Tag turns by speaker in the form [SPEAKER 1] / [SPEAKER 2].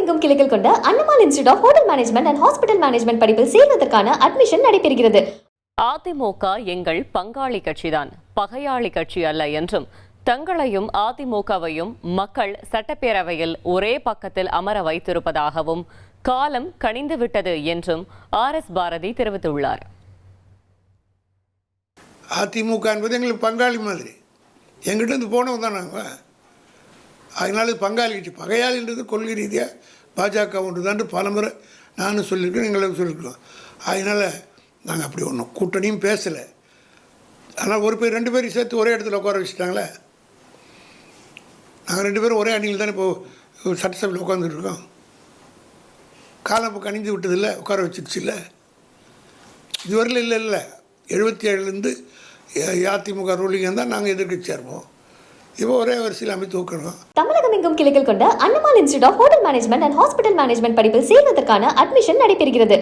[SPEAKER 1] தமிழகமெங்கும் கிளைகள் கொண்ட Annamal institute of hotel management and hospital management படிப்பில் சேர்வதற்கான அட்மிஷன் நடைபெறுகிறது.
[SPEAKER 2] அதிமுக எங்கள் பங்காளி கட்சிதான், பகையாளி கட்சி அல்ல என்றும், தங்களையும் அதிமுகவையும் மக்கள் சட்டப்பேரவையில் ஒரே பக்கத்தில் அமர வைத்திருப்பதாகவும் காலம் கனிந்துவிட்டது என்றும் RS பாரதி தெரிவித்துள்ளார்.
[SPEAKER 3] அதிமுக என்பது எங்களுக்கு பங்காளி மாதிரி, எங்கிட்ட இருந்து போனவங்க தான் நாங்கள். அதனால பங்காளி கட்சி, பகையாளின்றது கொள்கை ரீதியாக பாஜக ஒன்று தான் பலமுறை நானும் சொல்லியிருக்கேன், எங்களுக்கு சொல்லியிருக்கோம். அதனால் நாங்கள் அப்படி ஒன்றும் கூட்டணியும் பேசலை. ஆனால் ஒரு பேர் 2 பேரையும் சேர்த்து ஒரே இடத்துல உட்கார வச்சுட்டாங்களே. நாங்கள் 2 பேரும் ஒரே அணியில் தானே இப்போது சட்டசபையில் உட்காந்துட்டு இருக்கோம். காலம் இப்போ கணிந்து விட்டதில்லை, உட்கார வச்சிருச்சு இல்லை. இதுவரையில் இல்லை 77லேருந்து அதிமுக ரூலிங் தான் நாங்கள் எதிர்க்கட்சியாக இருப்போம். இப்போ ஒரே வரிசையில் அமைத்து ஊக்கணும்.
[SPEAKER 1] தமிழகமெங்கும் கிளைகள் கொண்ட Annamal institute of hotel management and hospital management படிப்பில் சேர்வதற்கான அட்மிஷன் நடைபெறுகிறது.